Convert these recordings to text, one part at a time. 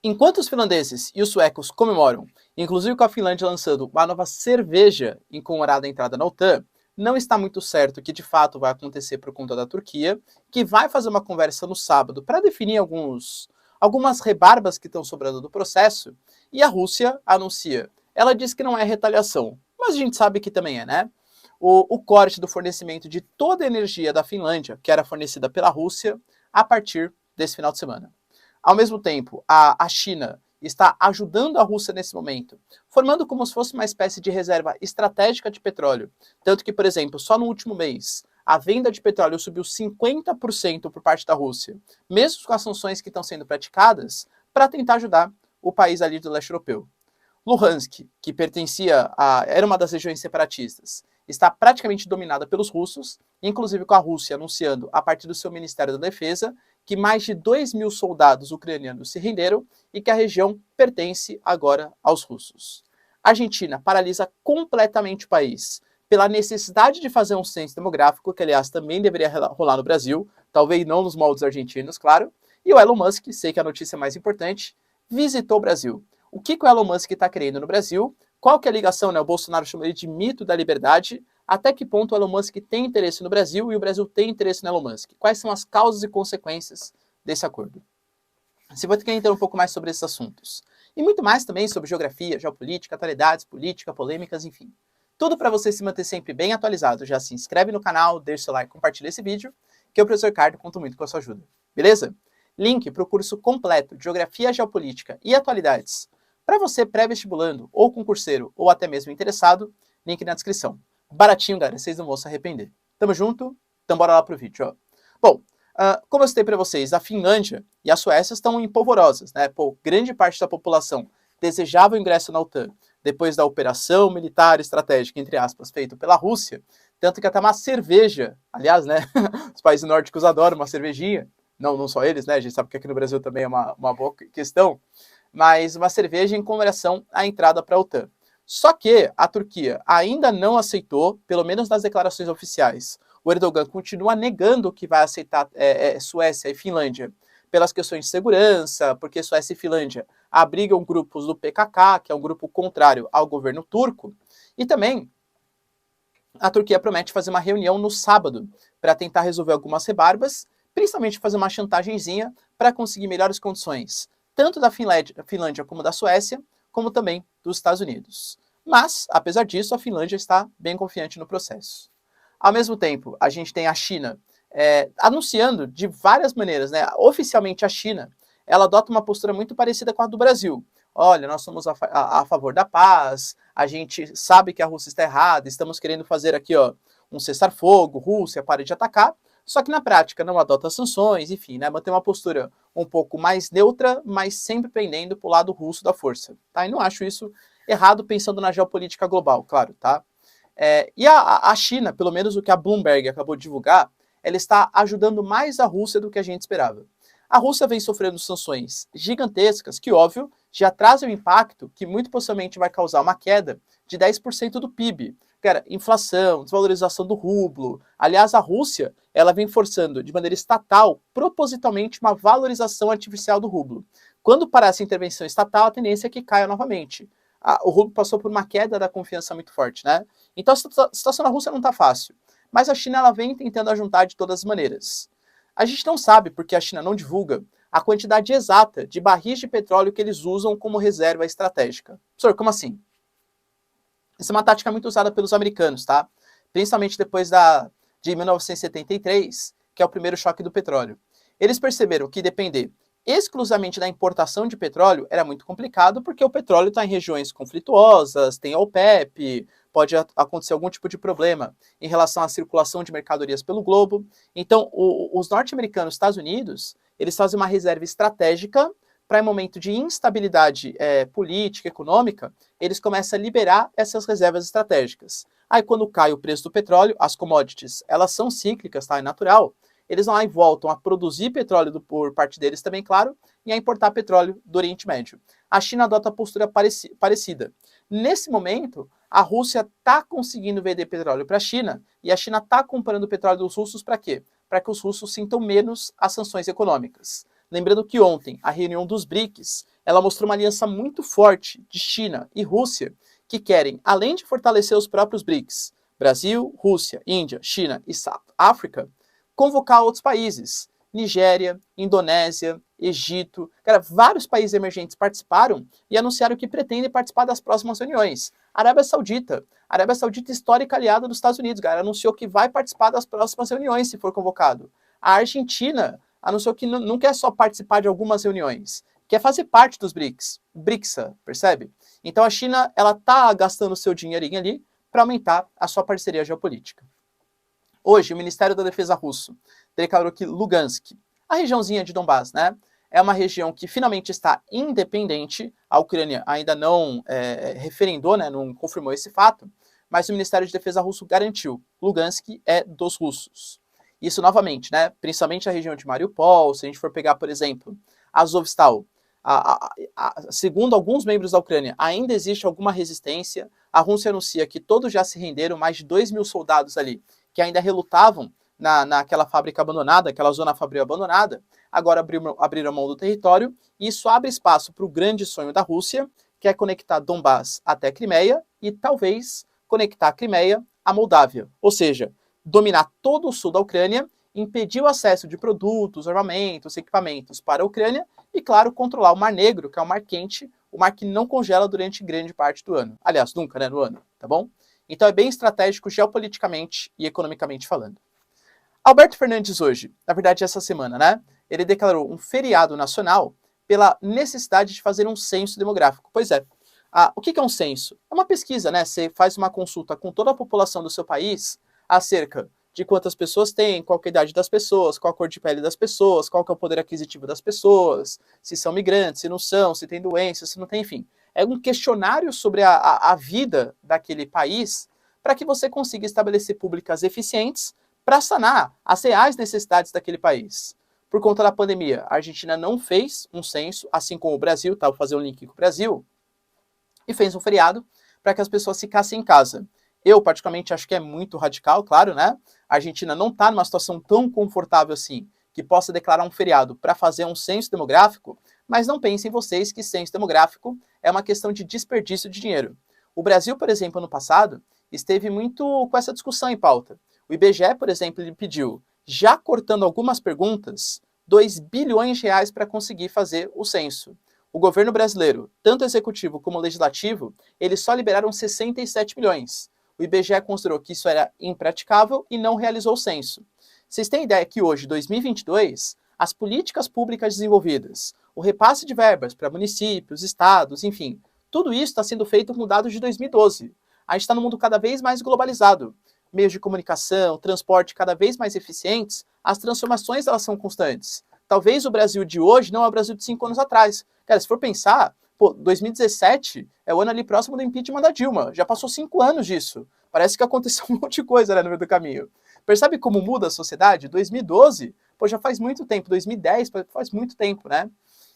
Enquanto os finlandeses e os suecos comemoram, inclusive com a Finlândia lançando uma nova cerveja em comemorar a entrada na OTAN, não está muito certo o que de fato vai acontecer por conta da Turquia, que vai fazer uma conversa no sábado para definir algumas rebarbas que estão sobrando do processo, e a Rússia anuncia. Ela diz que não é retaliação, mas a gente sabe que também é, né? O corte do fornecimento de toda a energia da Finlândia, que era fornecida pela Rússia, a partir desse final de semana. Ao mesmo tempo, a China está ajudando a Rússia nesse momento, formando como se fosse uma espécie de reserva estratégica de petróleo. Tanto que, por exemplo, só no último mês, a venda de petróleo subiu 50% por parte da Rússia, mesmo com as sanções que estão sendo praticadas, para tentar ajudar o país ali do leste europeu. Luhansk, que era uma das regiões separatistas, está praticamente dominada pelos russos, inclusive com a Rússia anunciando, a partir do seu Ministério da Defesa, que mais de 2.000 soldados ucranianos se renderam e que a região pertence agora aos russos. A Argentina paralisa completamente o país pela necessidade de fazer um censo demográfico, que aliás também deveria rolar no Brasil, talvez não nos moldes argentinos, claro, e o Elon Musk, sei que é a notícia mais importante, visitou o Brasil. O que o Elon Musk está querendo no Brasil? Qual que é a ligação, né? O Bolsonaro chama ele de mito da liberdade. Até que ponto o Elon Musk tem interesse no Brasil e o Brasil tem interesse no Elon Musk? Quais são as causas e consequências desse acordo? Você vai ter que entender um pouco mais sobre esses assuntos. E muito mais também sobre geografia, geopolítica, atualidades, política, polêmicas, enfim. Tudo para você se manter sempre bem atualizado. Já se inscreve no canal, deixa seu like, compartilha esse vídeo, que o professor Ricardo conta muito com a sua ajuda. Beleza? Link para o curso completo de Geografia, Geopolítica e Atualidades para você pré-vestibulando, ou concurseiro, ou até mesmo interessado, link na descrição. Baratinho, galera, vocês não vão se arrepender. Tamo junto? Então bora lá pro vídeo, ó. Bom, como eu citei para vocês, a Finlândia e a Suécia estão empolvorosas, né? Pô, grande parte da população desejava o ingresso na OTAN depois da operação militar estratégica, entre aspas, feita pela Rússia, tanto que até uma cerveja, aliás, né? Os países nórdicos adoram uma cervejinha, não só eles, né? A gente sabe que aqui no Brasil também é uma boa questão, mas uma cerveja em comemoração à entrada para a OTAN. Só que a Turquia ainda não aceitou, pelo menos nas declarações oficiais. O Erdogan continua negando que vai aceitar Suécia e Finlândia pelas questões de segurança, porque Suécia e Finlândia abrigam grupos do PKK, que é um grupo contrário ao governo turco, e também a Turquia promete fazer uma reunião no sábado para tentar resolver algumas rebarbas, principalmente fazer uma chantagemzinha para conseguir melhores condições, tanto da Finlândia como da Suécia, como também dos Estados Unidos. Mas, apesar disso, a Finlândia está bem confiante no processo. Ao mesmo tempo, a gente tem a China anunciando de várias maneiras, né? Oficialmente a China, ela adota uma postura muito parecida com a do Brasil. Olha, nós somos a favor da paz, a gente sabe que a Rússia está errada, estamos querendo fazer aqui, ó, um cessar-fogo, Rússia, pare de atacar, só que na prática não adota sanções, enfim, né, mantém uma postura um pouco mais neutra, mas sempre pendendo para o lado russo da força, tá? E não acho isso errado pensando na geopolítica global, claro, tá? E a China, pelo menos o que a Bloomberg acabou de divulgar, ela está ajudando mais a Rússia do que a gente esperava. A Rússia vem sofrendo sanções gigantescas que, óbvio, já trazem um impacto que muito possivelmente vai causar uma queda de 10% do PIB. Cara, inflação, desvalorização do rublo. Aliás, a Rússia, ela vem forçando de maneira estatal, propositalmente, uma valorização artificial do rublo. Quando parar essa intervenção estatal, a tendência é que caia novamente. O rublo passou por uma queda da confiança muito forte, né? Então a situação na Rússia não está fácil. Mas a China, ela vem tentando ajuntar de todas as maneiras. A gente não sabe, porque a China não divulga, a quantidade exata de barris de petróleo que eles usam como reserva estratégica. Professor, como assim? Essa é uma tática muito usada pelos americanos, tá? Principalmente depois de 1973, que é o primeiro choque do petróleo. Eles perceberam que depender exclusivamente da importação de petróleo era muito complicado, porque o petróleo está em regiões conflituosas, tem a OPEP, pode acontecer algum tipo de problema em relação à circulação de mercadorias pelo globo. Então, os norte-americanos, Estados Unidos, eles fazem uma reserva estratégica para, em momento de instabilidade política, econômica, eles começam a liberar essas reservas estratégicas. Aí, quando cai o preço do petróleo, as commodities, elas são cíclicas, tá? É natural. Eles vão lá e voltam a produzir petróleo por parte deles também, claro, e a importar petróleo do Oriente Médio. A China adota a postura parecida. Nesse momento, a Rússia está conseguindo vender petróleo para a China, e a China está comprando o petróleo dos russos para quê? Para que os russos sintam menos as sanções econômicas. Lembrando que ontem, a reunião dos BRICS, ela mostrou uma aliança muito forte de China e Rússia, que querem, além de fortalecer os próprios BRICS, Brasil, Rússia, Índia, China e South África, convocar outros países, Nigéria, Indonésia, Egito, cara, vários países emergentes participaram e anunciaram que pretendem participar das próximas reuniões. Arábia Saudita, histórica aliada dos Estados Unidos, cara, anunciou que vai participar das próximas reuniões se for convocado. A Argentina anunciou que não quer só participar de algumas reuniões, quer fazer parte dos BRICS, BRICSA, percebe? Então a China, ela tá gastando seu dinheirinho ali para aumentar a sua parceria geopolítica. Hoje, o Ministério da Defesa russo declarou que Lugansk, a regiãozinha de Donbás, né, é uma região que finalmente está independente. A Ucrânia ainda não referendou, né, não confirmou esse fato, mas o Ministério de Defesa russo garantiu: Lugansk é dos russos. Isso novamente, né, principalmente a região de Mariupol. Se a gente for pegar, por exemplo, Azovstal, segundo alguns membros da Ucrânia, ainda existe alguma resistência. A Rússia anuncia que todos já se renderam, mais de 2.000 soldados ali, que ainda relutavam naquela fábrica abandonada, aquela zona fabril abandonada, agora abriram mão do território, e isso abre espaço para o grande sonho da Rússia, que é conectar Donbás até Crimeia e talvez conectar a Crimeia à Moldávia, ou seja, dominar todo o sul da Ucrânia, impedir o acesso de produtos, armamentos, equipamentos para a Ucrânia e, claro, controlar o Mar Negro, que é o mar quente, o mar que não congela durante grande parte do ano. Aliás, nunca, né, no ano, tá bom? Então é bem estratégico geopoliticamente e economicamente falando. Alberto Fernandes hoje, na verdade essa semana, né, ele declarou um feriado nacional pela necessidade de fazer um censo demográfico. Pois é, o que é um censo? É uma pesquisa, né? Você faz uma consulta com toda a população do seu país acerca de quantas pessoas tem, qual é a idade das pessoas, qual a cor de pele das pessoas, qual é o poder aquisitivo das pessoas, se são migrantes, se não são, se tem doença, se não tem, enfim. É um questionário sobre a vida daquele país para que você consiga estabelecer públicas eficientes para sanar as reais necessidades daquele país. Por conta da pandemia, a Argentina não fez um censo, assim como o Brasil, tá? Vou fazer um link com o Brasil, e fez um feriado para que as pessoas ficassem em casa. Eu, particularmente, acho que é muito radical, claro, né? A Argentina não está numa situação tão confortável assim, que possa declarar um feriado para fazer um censo demográfico, mas não pensem vocês que censo demográfico é uma questão de desperdício de dinheiro. O Brasil, por exemplo, ano passado, esteve muito com essa discussão em pauta. O IBGE, por exemplo, ele pediu, já cortando algumas perguntas, 2 bilhões de reais para conseguir fazer o censo. O governo brasileiro, tanto executivo como legislativo, eles só liberaram 67 milhões. O IBGE considerou que isso era impraticável e não realizou o censo. Vocês têm ideia que hoje, 2022, as políticas públicas desenvolvidas, o repasse de verbas para municípios, estados, enfim, tudo isso está sendo feito com dados de 2012. A gente está num mundo cada vez mais globalizado. Meios de comunicação, transporte cada vez mais eficientes, as transformações elas são constantes. Talvez o Brasil de hoje não é o Brasil de 5 anos atrás. Cara, se for pensar, 2017 é o ano ali próximo do impeachment da Dilma. Já passou 5 anos disso. Parece que aconteceu um monte de coisa, né, no meio do caminho. Percebe como muda a sociedade? 2012, já faz muito tempo. 2010 faz muito tempo, né?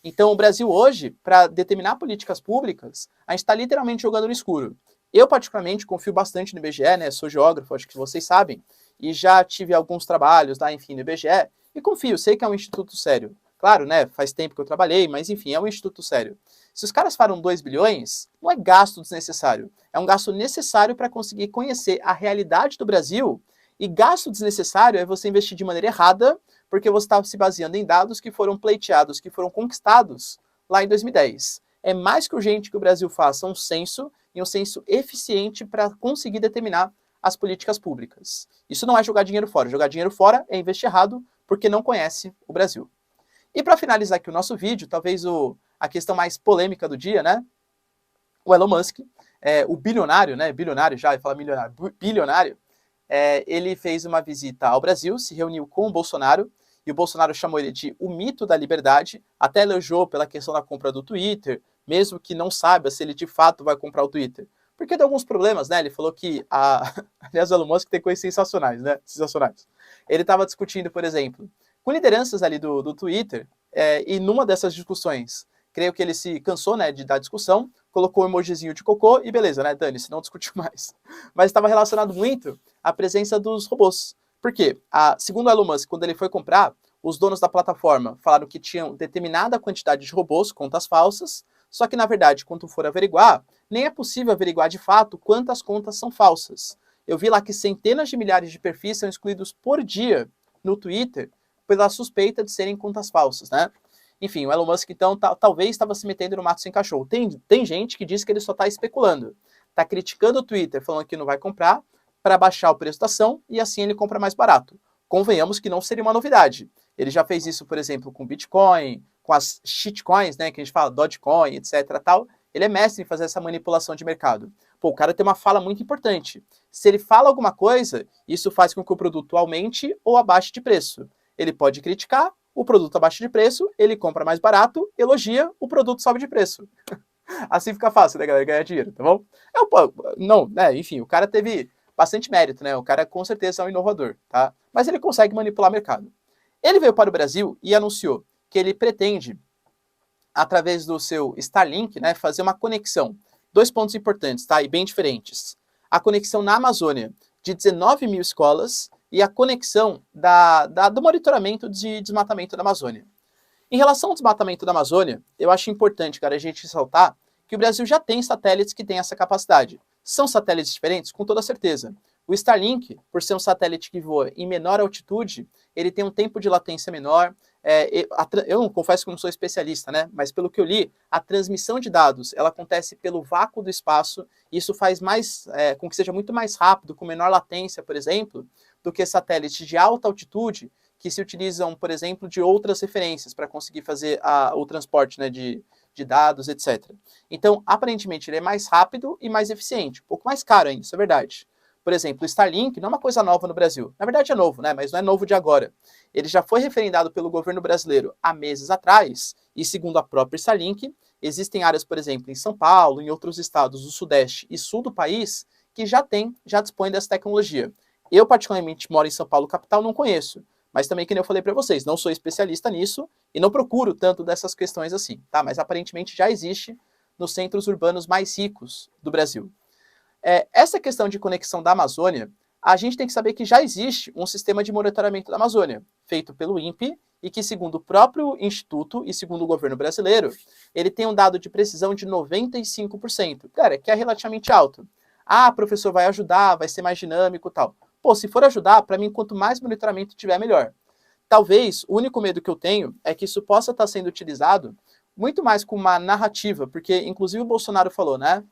Então o Brasil hoje, para determinar políticas públicas, a gente está literalmente jogando no escuro. Eu, particularmente, confio bastante no IBGE, né? Sou geógrafo, acho que vocês sabem, e já tive alguns trabalhos lá, enfim, no IBGE, e confio, sei que é um instituto sério. Claro, né? Faz tempo que eu trabalhei, mas enfim, é um instituto sério. Se os caras falam 2 bilhões, não é gasto desnecessário. É um gasto necessário para conseguir conhecer a realidade do Brasil, e gasto desnecessário é você investir de maneira errada, porque você está se baseando em dados que foram pleiteados, que foram conquistados lá em 2010. É mais que urgente que o Brasil faça um censo, e um censo eficiente para conseguir determinar as políticas públicas. Isso não é jogar dinheiro fora. Jogar dinheiro fora é investir errado porque não conhece o Brasil. E para finalizar aqui o nosso vídeo, talvez a questão mais polêmica do dia, né? O Elon Musk, o bilionário, né? Bilionário já, ia falar milionário, bilionário, ele fez uma visita ao Brasil, se reuniu com o Bolsonaro, e o Bolsonaro chamou ele de o mito da liberdade, até elogiou pela questão da compra do Twitter, mesmo que não saiba se ele de fato vai comprar o Twitter. Porque tem alguns problemas, né? Ele falou que aliás, o Elon Musk tem coisas sensacionais, né? Sensacionais. Ele estava discutindo, por exemplo, com lideranças ali do Twitter, e numa dessas discussões, creio que ele se cansou, né, de dar discussão, colocou um emojizinho de cocô e beleza, né, dane-se, não discutiu mais. Mas estava relacionado muito à presença dos robôs. Por quê? Segundo o Elon Musk, quando ele foi comprar, os donos da plataforma falaram que tinham determinada quantidade de robôs, contas falsas, só que, na verdade, quando for averiguar, nem é possível averiguar de fato quantas contas são falsas. Eu vi lá que centenas de milhares de perfis são excluídos por dia no Twitter pela suspeita de serem contas falsas, né? Enfim, o Elon Musk, então, talvez estava se metendo no mato sem cachorro. Tem gente que diz que ele só está especulando. Está criticando o Twitter, falando que não vai comprar, para baixar o preço da ação e assim ele compra mais barato. Convenhamos que não seria uma novidade. Ele já fez isso, por exemplo, com Bitcoin, com as shitcoins, né, que a gente fala, Dogecoin, etc, tal. Ele é mestre em fazer essa manipulação de mercado. Pô, o cara tem uma fala muito importante. Se ele fala alguma coisa, isso faz com que o produto aumente ou abaixe de preço. Ele pode criticar, o produto abaixa de preço, ele compra mais barato, elogia, o produto sobe de preço. Assim fica fácil, né, galera, ganhar dinheiro, tá bom? Não, né, enfim, o cara teve bastante mérito, né? O cara com certeza é um inovador, tá? Mas ele consegue manipular o mercado. Ele veio para o Brasil e anunciou que ele pretende, através do seu Starlink, né, fazer uma conexão. 2 pontos importantes, tá? E bem diferentes. A conexão na Amazônia de 19 mil escolas e a conexão do monitoramento de desmatamento da Amazônia. Em relação ao desmatamento da Amazônia, eu acho importante, cara, a gente ressaltar que o Brasil já tem satélites que têm essa capacidade. São satélites diferentes? Com toda certeza. O Starlink, por ser um satélite que voa em menor altitude, ele tem um tempo de latência menor. Eu não confesso que eu não sou especialista, né? Mas pelo que eu li, a transmissão de dados ela acontece pelo vácuo do espaço. E isso faz com que seja muito mais rápido, com menor latência, por exemplo, do que satélites de alta altitude que se utilizam, por exemplo, de outras referências para conseguir fazer o transporte, né, de dados, etc. Então, aparentemente, ele é mais rápido e mais eficiente. Um pouco mais caro ainda, isso é verdade. Por exemplo, o Starlink não é uma coisa nova no Brasil. Na verdade é novo, né? Mas não é novo de agora. Ele já foi referendado pelo governo brasileiro há meses atrás, e segundo a própria Starlink, existem áreas, por exemplo, em São Paulo, em outros estados do Sudeste e Sul do país, que já dispõem dessa tecnologia. Eu, particularmente, moro em São Paulo, capital, não conheço. Mas também, como eu falei para vocês, não sou especialista nisso e não procuro tanto dessas questões assim, tá? Mas aparentemente já existe nos centros urbanos mais ricos do Brasil. Essa questão de conexão da Amazônia, a gente tem que saber que já existe um sistema de monitoramento da Amazônia, feito pelo INPE, e que, segundo o próprio Instituto e segundo o governo brasileiro, ele tem um dado de precisão de 95%. Cara, que é relativamente alto. Ah, professor, vai ajudar, vai ser mais dinâmico e tal. Pô, se for ajudar, para mim, quanto mais monitoramento tiver, melhor. Talvez, o único medo que eu tenho é que isso possa estar sendo utilizado muito mais com uma narrativa, porque, inclusive, o Bolsonaro falou, né?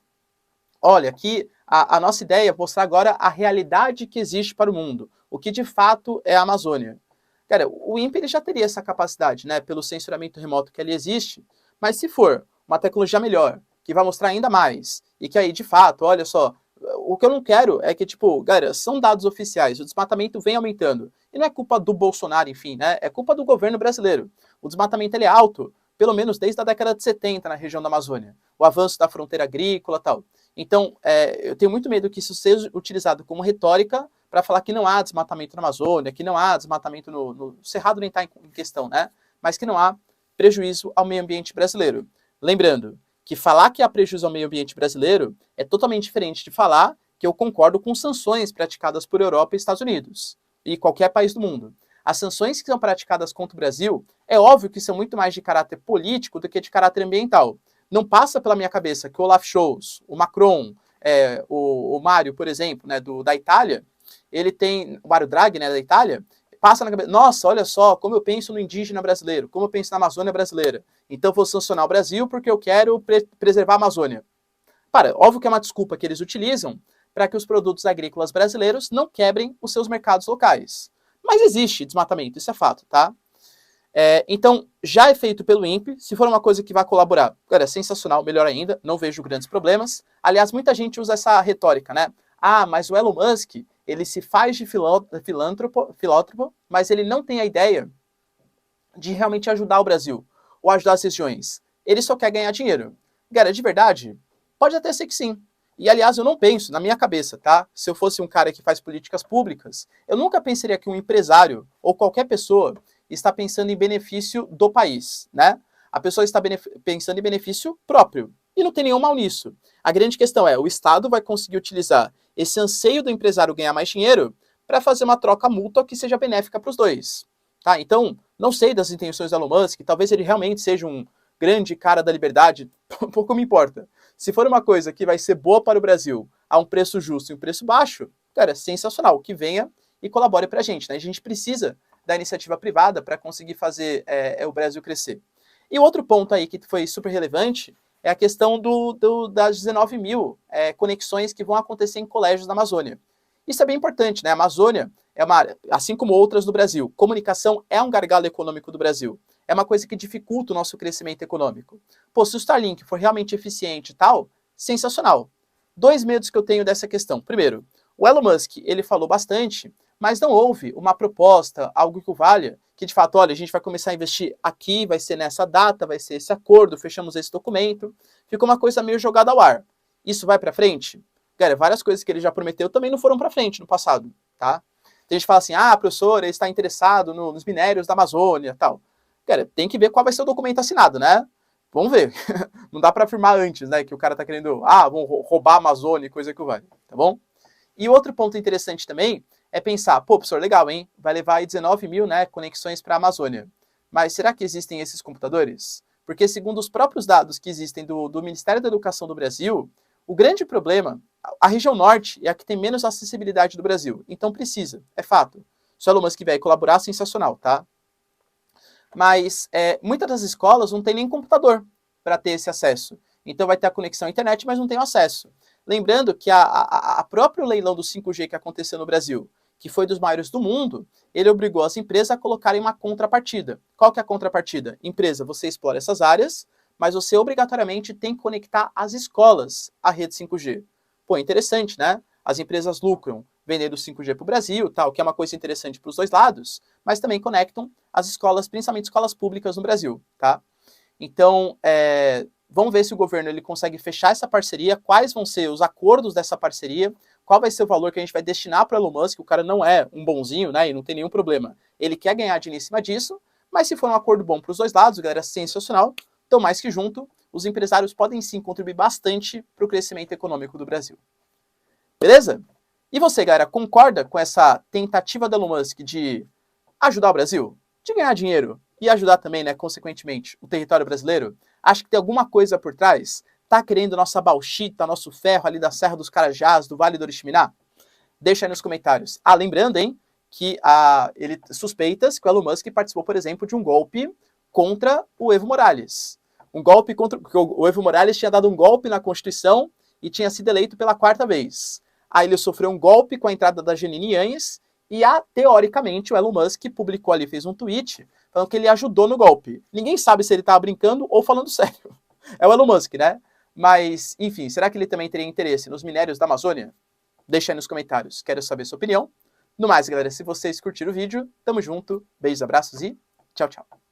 Olha, aqui a nossa ideia é mostrar agora a realidade que existe para o mundo, o que de fato é a Amazônia. Cara, o INPE ele já teria essa capacidade, né, pelo censuramento remoto que ali existe, mas se for uma tecnologia melhor, que vai mostrar ainda mais, e que aí, de fato, olha só, o que eu não quero é que, tipo, galera, são dados oficiais, o desmatamento vem aumentando, e não é culpa do Bolsonaro, enfim, né, é culpa do governo brasileiro. O desmatamento ele é alto, pelo menos desde a década de 70 na região da Amazônia, o avanço da fronteira agrícola e tal. Então, eu tenho muito medo que isso seja utilizado como retórica para falar que não há desmatamento na Amazônia, que não há desmatamento no Cerrado nem está em questão, né? Mas que não há prejuízo ao meio ambiente brasileiro. Lembrando que falar que há prejuízo ao meio ambiente brasileiro é totalmente diferente de falar que eu concordo com sanções praticadas por Europa e Estados Unidos e qualquer país do mundo. As sanções que são praticadas contra o Brasil, é óbvio que são muito mais de caráter político do que de caráter ambiental. Não passa pela minha cabeça que o Olaf Scholz, o Macron, o Mário, por exemplo, né, da Itália, ele tem, o Mário Draghi, né, da Itália, passa na cabeça, nossa, olha só, como eu penso no indígena brasileiro, como eu penso na Amazônia brasileira. Então vou sancionar o Brasil porque eu quero preservar a Amazônia. Óbvio que é uma desculpa que eles utilizam para que os produtos agrícolas brasileiros não quebrem os seus mercados locais. Mas existe desmatamento, isso é fato, tá? Então, já é feito pelo INPE, se for uma coisa que vai colaborar, cara, é sensacional, melhor ainda, não vejo grandes problemas. Aliás, muita gente usa essa retórica, né? Ah, mas o Elon Musk, ele se faz de filântropo, mas ele não tem a ideia de realmente ajudar o Brasil, ou ajudar as regiões. Ele só quer ganhar dinheiro. Cara, de verdade, pode até ser que sim. E, aliás, eu não penso, na minha cabeça, tá? Se eu fosse um cara que faz políticas públicas, eu nunca pensaria que um empresário ou qualquer pessoa está pensando em benefício do país, né? A pessoa está pensando em benefício próprio. E não tem nenhum mal nisso. A grande questão é, o Estado vai conseguir utilizar esse anseio do empresário ganhar mais dinheiro para fazer uma troca mútua que seja benéfica para os dois. Tá? Então, Não sei das intenções do Elon Musk, talvez ele realmente seja um grande cara da liberdade, pouco me importa. Se for uma coisa que vai ser boa para o Brasil, a um preço justo e um preço baixo, cara, sensacional, que venha e colabore para a gente, né? A gente precisa da iniciativa privada para conseguir fazer o Brasil crescer. E outro ponto aí que foi super relevante é a questão das 19 mil conexões que vão acontecer em colégios da Amazônia. Isso é bem importante, né? A Amazônia é uma área, assim como outras do Brasil, comunicação é um gargalo econômico do Brasil. É uma coisa que dificulta o nosso crescimento econômico. Pô, se o Starlink for realmente eficiente e tal, sensacional. 2 medos que eu tenho dessa questão. Primeiro, o Elon Musk, ele falou bastante, mas não houve uma proposta, algo que o valha, que de fato, olha, a gente vai começar a investir aqui, vai ser nessa data, vai ser esse acordo, fechamos esse documento. Ficou uma coisa meio jogada ao ar. Isso vai para frente? Cara, várias coisas que ele já prometeu também não foram para frente no passado, tá? Tem gente que fala assim, professor, ele está interessado nos minérios da Amazônia e tal. Cara, tem que ver qual vai ser o documento assinado, né? Vamos ver. Não dá para afirmar antes, né, que o cara tá querendo, vão roubar a Amazônia e coisa que vai, tá bom? E outro ponto interessante também é pensar, pô, professor, legal, hein? Vai levar aí 19 mil, né, conexões para a Amazônia. Mas será que existem esses computadores? Porque segundo os próprios dados que existem do Ministério da Educação do Brasil, o grande problema, a região norte é a que tem menos acessibilidade do Brasil. Então precisa, é fato. Se o Elon Musk vier colaborar, sensacional, tá? Mas muitas das escolas não tem nem computador para ter esse acesso. Então vai ter a conexão à internet, mas não tem o acesso. Lembrando que a próprio leilão do 5G que aconteceu no Brasil, que foi dos maiores do mundo, ele obrigou as empresas a colocarem uma contrapartida. Qual que é a contrapartida? Empresa, você explora essas áreas, mas você obrigatoriamente tem que conectar as escolas à rede 5G. Pô, interessante, né? As empresas lucram vendendo 5G para o Brasil, tal, que é uma coisa interessante para os dois lados, mas também conectam as escolas, principalmente escolas públicas no Brasil, tá? Então, vamos ver se o governo ele consegue fechar essa parceria, quais vão ser os acordos dessa parceria, qual vai ser o valor que a gente vai destinar para o Elon Musk. O cara não é um bonzinho, né, e não tem nenhum problema. Ele quer ganhar dinheiro em cima disso, mas se for um acordo bom para os dois lados, galera, sensacional. Então, mais que junto, os empresários podem sim contribuir bastante para o crescimento econômico do Brasil. Beleza? E você, galera, concorda com essa tentativa da Elon Musk de ajudar o Brasil? De ganhar dinheiro e ajudar também, né, consequentemente, o território brasileiro? Acha que tem alguma coisa por trás? Tá querendo nossa bauxita, nosso ferro ali da Serra dos Carajás, do Vale do Oriximiná? Deixa aí nos comentários. Lembrando, hein, que ele suspeitas que o Elon Musk participou, por exemplo, de um golpe contra o Evo Morales. Um golpe contra... O Evo Morales tinha dado um golpe na Constituição e tinha sido eleito pela 4ª vez. Aí ele sofreu um golpe com a entrada da Jeanine Áñez e, teoricamente, o Elon Musk publicou ali, fez um tweet, falando que ele ajudou no golpe. Ninguém sabe se ele estava brincando ou falando sério. É o Elon Musk, né? Mas, enfim, será que ele também teria interesse nos minérios da Amazônia? Deixa aí nos comentários, quero saber sua opinião. No mais, galera, se vocês curtiram o vídeo, tamo junto, beijos, abraços e tchau, tchau.